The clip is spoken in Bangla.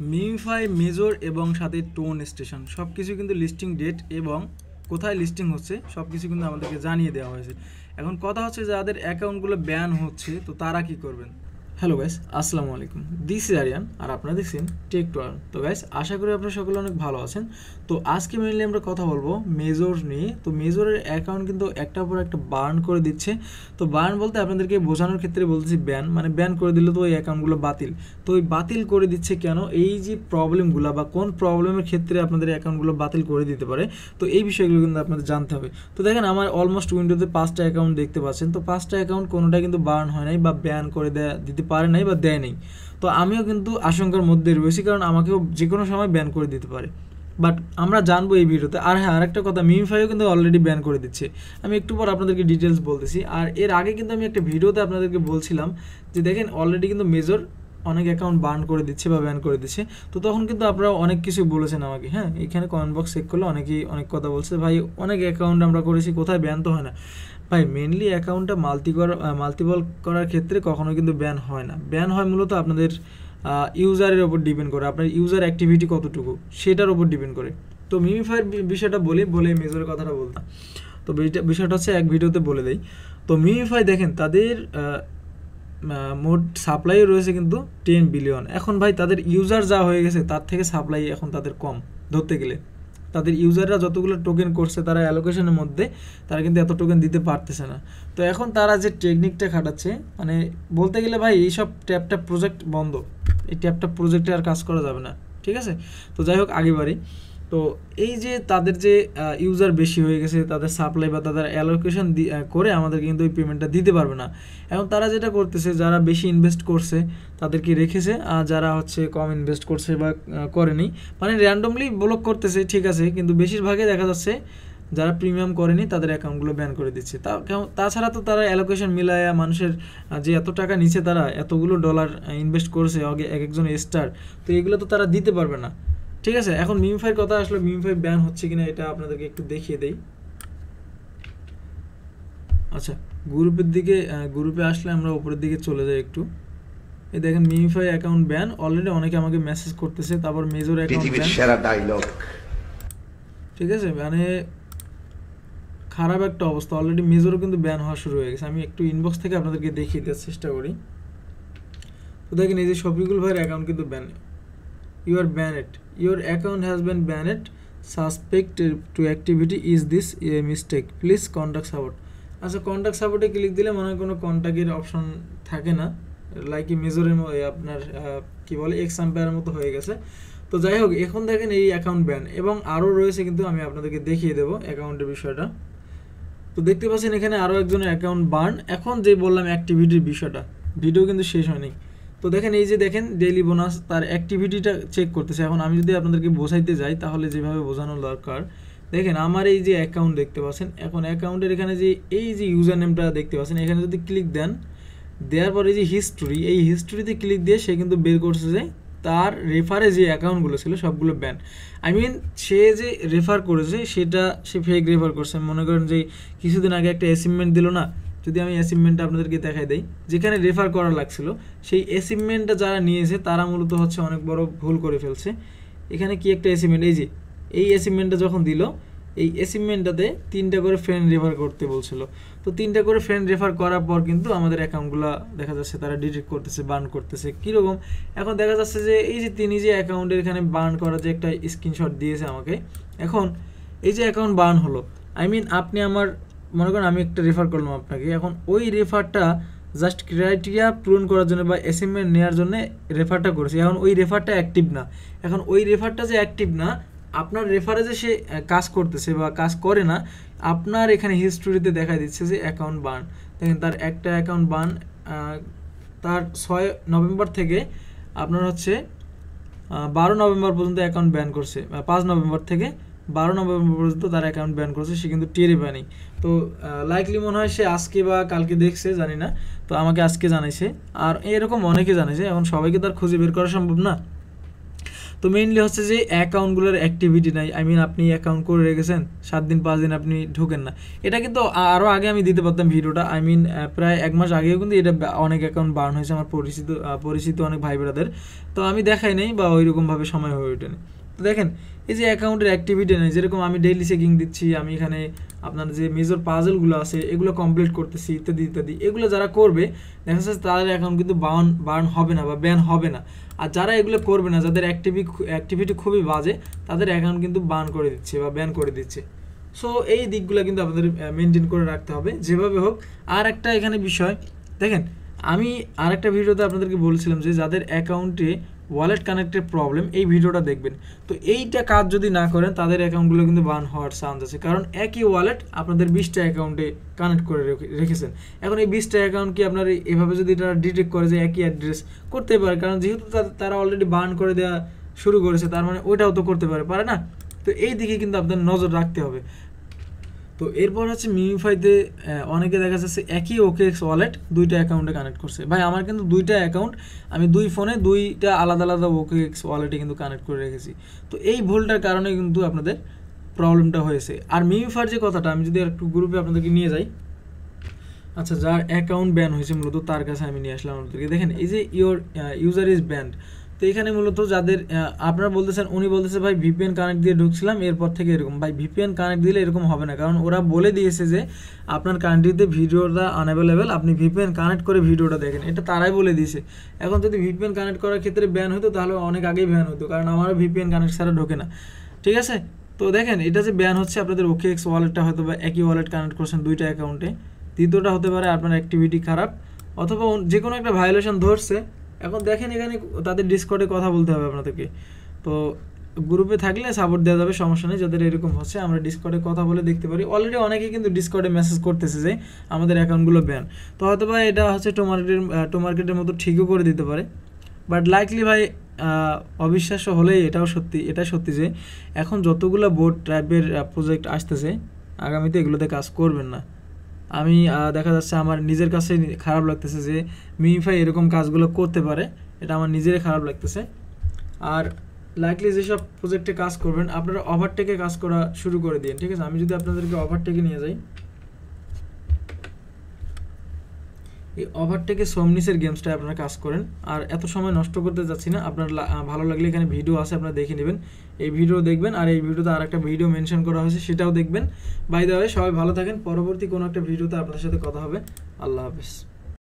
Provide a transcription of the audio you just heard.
মিমিফাই মেজর এবং সাথে টোন স্টেশন সব কিছু কিন্তু লিস্টিং ডেট এবং কোথায় লিস্টিং হচ্ছে সব কিছু কিন্তু আমাদেরকে জানিয়ে দেওয়া হয়েছে। এখন কথা হচ্ছে যাদের অ্যাকাউন্টগুলো ব্যান হচ্ছে তো তারা কি করবেন। হ্যালো গাইস, আসসালামু আলাইকুম, দিস ইজ আরিয়ান আর আপনারা দেখছেন টেক টু আর্ন। তো গাইস, আশা করি আপনারা সকলে অনেক ভালো আছেন। তো আজকে মেনলি আমরা কথা বলবো মেজর নিয়ে। তো মেজরের অ্যাকাউন্ট কিন্তু একটার পর একটা বার্ন করে দিচ্ছে। তো বার্ন বলতে আপনাদেরকে বোঝানোর ক্ষেত্রে বলতেছি ব্যান, মানে ব্যান করে দিলে তো ওই অ্যাকাউন্টগুলো বাতিল। তো ওই বাতিল করে দিচ্ছে কেন, এই যে প্রবলেমগুলো বা কোন প্রবলেমের ক্ষেত্রে আপনাদের অ্যাকাউন্টগুলো বাতিল করে দিতে পারে, তো এই বিষয়গুলো কিন্তু আপনাদের জানতে হবে। তো দেখেন, আমার অলমোস্ট উইন্ডোতে 5টা অ্যাকাউন্ট দেখতে পাচ্ছেন। তো 5টা অ্যাকাউন্ট কোনোটাই কিন্তু বার্ন হয় নাই বা ব্যান করে দিতে পারে নাই বা দেয় নাই। তো আমিও কিন্তু আশঙ্কার মধ্যে রয়েছি, কারণ আমাকেও যে কোনো সময় ব্যান করে দিতে পারে। বাট আমরা জানবো এই ভিডিওতে। আর হ্যাঁ, আরেকটা কথা, মিমিফাইও কিন্তু অলরেডি ব্যান করে দিচ্ছে। আমি একটু পর আপনাদেরকে ডিটেলস বলতেছি। আর এর আগে কিন্তু আমি একটা ভিডিওতে আপনাদেরকে বলছিলাম যে দেখেন, অলরেডি কিন্তু মেজর অনেক অ্যাকাউন্ট বার্ন করে দিচ্ছে বা ব্যান করে দিচ্ছে। তো তখন কিন্তু আপনারা অনেক কিছু বলেছেন আমাকে। হ্যাঁ, এখানে কমেন্ট বক্স চেক করলে অনেকেই অনেক কথা বলছে, ভাই অনেক অ্যাকাউন্ট আমরা করেছি, কোথায় ব্যান তো হয় না। ভাই, মেনলি অ্যাকাউন্টটা মাল্টিপল করার ক্ষেত্রে কখনো কিন্তু ব্যান হয় না। ব্যান হয় মূলত আপনাদের ইউজারের ওপর ডিপেন্ড করে, আপনার ইউজার অ্যাক্টিভিটি কতটুকু সেটার ওপর ডিপেন্ড করে। তো মিমিফাইয়ের বিষয়টা বলে মেজরের কথাটা বলতাম। তো বিষয়টা হচ্ছে এক ভিডিওতে বলে দেই। তো মিমিফাই দেখেন, তাদের মোট সাপ্লাই রয়েছে কিন্তু 10 বিলিয়ন। এখন ভাই, তাদের ইউজার যা হয়ে গেছে তার থেকে সাপ্লাই এখন তাদের কম ধরতে গেলে। তাদের ইউজাররা যতগুলো টোকেন করছে তারা অ্যালোকেশনের মধ্যে, তারা কিন্তু এত টোকেন দিতে পারতেছে না। তো এখন তারা যে টেকনিকটা খাটাচ্ছে, মানে বলতে গেলে ভাই, এইসব ট্যাপ প্রজেক্ট বন্ধ। এই ট্যাপ প্রজেক্টে আর কাজ করা যাবে না, ঠিক আছে। তো যাই হোক, আগে বাড়ি। তো এই যে তাদের যে ইউজার বেশি হয়ে গেছে, তাদের সাপ্লাই বা তাদের অ্যালোকেশন করে আমাদের কিন্তু ওই পেমেন্টটা দিতে পারবে না। এখন তারা যেটা করতেছে, যারা বেশি ইনভেস্ট করছে তাদেরকে রেখেছে, আর যারা হচ্ছে কম ইনভেস্ট করছে বা করেনি, মানে র্যান্ডমলি ব্লক করতেছে, ঠিক আছে। কিন্তু বেশিরভাগে দেখা যাচ্ছে যারা প্রিমিয়াম করেনি তাদের অ্যাকাউন্টগুলো ব্যান করে দিচ্ছে। তাছাড়া তো তারা অ্যালোকেশন মিলায়া মানুষের যে এত টাকা নিচে, তারা এতগুলো ডলার ইনভেস্ট করছে এক একজন স্টার, তো এগুলো তো তারা দিতে পারবে না, ঠিক আছে। এখন মিমিফাইয়ের কথা আসলে, মিমিফাই ব্যান হচ্ছে কিনা এটা আপনাদেরকে একটু দেখিয়ে দেই। আচ্ছা, গ্রুপে আসলে আমরা উপরের দিকে চলে যাই একটু। এই দেখেন, মিমিফাই অ্যাকাউন্ট ব্যান অলরেডি, অনেকে আমাকে মেসেজ করতেছে। তারপর মেজর অ্যাকাউন্ট ব্যান, সেরা ডায়লগ, ঠিক আছে। মানে খারাপ একটা অবস্থা, অলরেডি মেজরও কিন্তু ব্যান হওয়া শুরু হয়ে গেছে। আমি একটু ইনবক্স থেকে আপনাদেরকে দেখিয়ে দেওয়ার চেষ্টা করি। তো দেখেন, এই যে শফিকুল ভাইয়ের অ্যাকাউন্ট কিন্তু ban. You are banned, your account has been banned, suspect to activity, is this a mistake, please contact support. আচ্ছা, কন্ট্যাক্ট সাপোর্টে ক্লিক দিলে মনে হয় কোনো কন্ট্যাক্টের অপশন থাকে না, লাইক মেজরের আপনার কি বলে এক্স আম্পায়ারের মতো হয়ে গেছে। তো যাই হোক, এখন দেখেন এই অ্যাকাউন্ট ব্যান এবং আরও রয়েছে, কিন্তু আমি আপনাদেরকে দেখিয়ে দেবো অ্যাকাউন্টের বিষয়টা। তো দেখতে পাচ্ছেন এখানে আরও একজনের অ্যাকাউন্ট বার্ন। এখন যে বললাম অ্যাক্টিভিটির বিষয়টা, ভিডিও কিন্তু শেষ হয়নি। তো দেখেন, এই যে দেখেন ডেইলি বোনাস, তার অ্যাক্টিভিটিটা চেক করতেছে। এখন আমি যদি আপনাদেরকে বোঝাইতে যাই তাহলে যেভাবে বোঝানো দরকার, দেখেন আমার এই যে অ্যাকাউন্ট দেখতে পাচ্ছেন, এখন অ্যাকাউন্টের এখানে যে এই যে ইউজার নেমটা দেখতে পাচ্ছেন, এখানে যদি ক্লিক দেন, দেওয়ার পরে যে হিস্ট্রি, এই হিস্ট্রিতে ক্লিক দিয়ে সে কিন্তু বের করছে যে তার রেফারে যে অ্যাকাউন্টগুলো ছিল সবগুলো ব্যান। আই মিন, সে যে রেফার করেছে সেটা সে ফেক রেফার করছে। মনে করেন যে কিছুদিন আগে একটা অ্যাচিভমেন্ট দিল না, যদি আমি অ্যাচিভমেন্টটা আপনাদেরকে দেখাই দেই, যেখানে রেফার করা লাগছিল, সেই অ্যাচিভমেন্টটা যারা নিয়েছে তারা মূলত হচ্ছে অনেক বড় ভুল করে ফেলছে। এখানে কি একটা অ্যাচিভমেন্ট, এই যে এই অ্যাচিভমেন্টটা যখন দিল, এই অ্যাচিভমেন্টটাতে 3টা করে ফ্রেন্ড রেফার করতে বলছিল। তো 3টা করে ফ্রেন্ড রেফার করার পর কিন্তু আমাদের অ্যাকাউন্টগুলো দেখা যাচ্ছে তারা ডিলিট করতেছে, বার্ন করতেছে। কীরকম, এখন দেখা যাচ্ছে যে এই যে তিনি যে অ্যাকাউন্টের এখানে বার্ন করা যে একটা স্ক্রিনশট দিয়েছে আমাকে, এখন এই যে অ্যাকাউন্ট বার্ন হলো, আই মিন আপনি আমার মনে করেন আমি একটা রেফার করলাম আপনাকে, এখন ওই রেফারটা জাস্ট ক্রাইটেরিয়া পূরণ করার জন্য বা অ্যাসাইনমেন্ট নেওয়ার জন্য রেফারটা করেছে। এখন ওই রেফারটা অ্যাক্টিভ না। এখন ওই রেফারটা যে অ্যাক্টিভ না, আপনার রেফারে যে সে কাজ করতেছে বা কাজ করে না, আপনার এখানে হিস্ট্রিতে দেখা দিচ্ছে যে অ্যাকাউন্ট বার্ন। দেখেন, তার একটা অ্যাকাউন্ট বার্ন, তার 6 নভেম্বর থেকে আপনার হচ্ছে 12 নভেম্বর পর্যন্ত অ্যাকাউন্ট ব্যান করছে। 5 নভেম্বর থেকে 12 নভেম্বর পর্যন্ত তার অ্যাকাউন্ট ব্যান করছে, সে কিন্তু টেরে পায়নি। তো লাইকলি মনে হয় সে আজকে বা কালকে দেখছে, জানি না। তো আমাকে আজকে জানাইছে, আর এরকম অনেকে জানাইছে। এখন সবাইকে তার খুঁজে বের করা সম্ভব না। তো মেইনলি হচ্ছে যে অ্যাকাউন্টগুলোর অ্যাক্টিভিটি নাই, আই মিন আপনি অ্যাকাউন্ট করে রেখেছেন 7 দিন 5 দিন আপনি ঢোকেন না। এটা কিন্তু আরও আগে আমি দিতে পারতাম ভিডিওটা, আই মিন প্রায় 1 মাস আগেও কিন্তু এটা অনেক অ্যাকাউন্ট বার্ন হয়েছে আমার পরিচিত অনেক ভাই ব্রাদার, তো আমি দেখাই নেই বা ওইরকমভাবে সময় হয়ে ওঠেনি। তো দেখেন এই যে অ্যাকাউন্টের অ্যাক্টিভিটি নেই, যেরকম আমি ডেইলি চেকিং দিচ্ছি, আমি এখানে আপনার যে মেজর পাজলগুলো আছে এগুলো কমপ্লিট করতেছি ইত্যাদি ইত্যাদি, এগুলো যারা করবে দেখা যাচ্ছে তাদের অ্যাকাউন্ট কিন্তু বার্ন হবে না বা ব্যান হবে না। আর যারা এগুলো করবে না, যাদের অ্যাক্টিভিটি খুবই বাজে, তাদের অ্যাকাউন্ট কিন্তু বার্ন করে দিচ্ছে বা ব্যান করে দিচ্ছে। সো এই দিকগুলো কিন্তু আপনাদের মেনটেন করে রাখতে হবে যেভাবে হোক। আর একটা এখানে বিষয় দেখেন, আমি আর একটা ভিডিওতে আপনাদেরকে বলছিলাম যে যাদের অ্যাকাউন্টে ওয়ালেট কানেক্টের প্রবলেম, এই ভিডিওটা দেখবেন। তো এইটা কাজ যদি না করেন তাদের অ্যাকাউন্টগুলো কিন্তু বার্ন হওয়ার চান্স আছে, কারণ একই ওয়ালেট আপনাদের 20টা অ্যাকাউন্টে কানেক্ট করে রেখেছেন। এখন এই 20টা অ্যাকাউন্ট কি আপনার এভাবে যদি তারা ডিটেক্ট করে যে একই অ্যাড্রেস, করতে পারে, কারণ যেহেতু তারা অলরেডি বার্ন করে দেওয়া শুরু করেছে, তার মানে ওইটাও তো করতে পারে না। তো এই দিকে কিন্তু আপনার নজর রাখতে হবে। তো এরপর হচ্ছে মিউফাইতে অনেকে দেখা যাচ্ছে একই OKX ওয়ালেট 2টা অ্যাকাউন্টে কানেক্ট করছে। ভাই আমার কিন্তু 2টা অ্যাকাউন্ট, আমি 2 ফোনে 2টা আলাদা আলাদা OKX ওয়ালেটে কিন্তু কানেক্ট করে রেখেছি। তো এই ভুলটার কারণে কিন্তু আপনাদের প্রবলেমটা হয়েছে। আর মিউফার যে কথাটা, আমি যদি একটু গ্রুপে আপনাদেরকে নিয়ে যাই, আচ্ছা যার অ্যাকাউন্ট ব্যান হয়েছে মূলত তার কাছে আমি নিয়ে আসলাম আপনাদেরকে। দেখেন এই যে ইউজার ইজ ব্যান্ড, তো এখানে মূলত যাদের আপনারা বলতেছেন, উনি বলতেছে ভাই VPN কানেক্ট দিয়ে ঢুকছিলাম এরপর থেকে এরকম। ভাই VPN কানেক্ট দিলে এরকম হবে না, কারণ ওরা বলে দিয়েছে যে আপনার কান্ট্রিতে ভিডিওটা আনঅ্যাভেলেবেল, আপনি VPN কানেক্ট করে ভিডিওটা দেখেন, এটা তারাই বলে দিয়েছে। এখন যদি VPN কানেক্ট করার ক্ষেত্রে ব্যান হতো তাহলে অনেক আগেই ব্যান হতো, কারণ আমারও VPN কানেক্ট ছাড়া ঢোকে না, ঠিক আছে। তো দেখেন এটা যে ব্যান হচ্ছে, আপনাদের OKX ওয়ালেটটা হয়তো বা একই ওয়ালেট কানেক্ট করছেন 2টা অ্যাকাউন্টে, দ্বিতীয়টা হতে পারে আপনার অ্যাক্টিভিটি খারাপ, অথবা যে কোনো একটা ভায়োলেশন ধরছে। এখন দেখেন এখানে তাদের ডিসকর্ডে কথা বলতে হবে আপনাদেরকে, তো গ্রুপে থাকলে সাপোর্ট দেওয়া যাবে, সমস্যা নেই। যাদের এরকম হচ্ছে আমরা ডিসকর্ডে কথা বলে দেখতে পারি। অলরেডি অনেকেই কিন্তু ডিসকর্ডে মেসেজ করতেছে যে আমাদের অ্যাকাউন্টগুলো ব্যান, তো হয়তো বা এটা হচ্ছে টোমার্কেটের মতো ঠিকও করে দিতে পারে, বাট লাইকলি ভাই অবিশ্বাস্য হলেই এটা সত্যি যে এখন যতগুলো বোট টাইপের প্রজেক্ট আসতেছে, আগামীতে এগুলোতে কাজ করবেন না। আমি দেখা যাচ্ছে আমার নিজের কাছে খারাপ লাগতেছে যে মিউফাই এরকম কাজগুলো করতে পারে, এটা আমার নিজেরই খারাপ লাগতেছে। আর লাইকলি যেসব প্রজেক্টে কাজ করবেন আপনারা ওভারটেকে কাজ করা শুরু করে দিন, ঠিক আছে। আমি যদি আপনাদেরকে ওভারটেকে নিয়ে যাই, এই ওভারটেকে সোমনিসের গেমসটায় আপনারা কাজ করেন। আর এত সময় নষ্ট করতে যাচ্ছি না, আপনার ভালো লাগলে এখানে ভিডিও আছে, আপনারা দেখে নেবেন, এই ভিডিও দেখবেন। আর এই ভিডিওতে আর একটা ভিডিও মেনশন করা হয়েছে, সেটাও দেখবেন। বাই দ্য ওয়ে সবাই ভালো থাকেন, পরবর্তী কোনো একটা ভিডিওতে আপনাদের সাথে কথা হবে। আল্লাহ হাফেজ।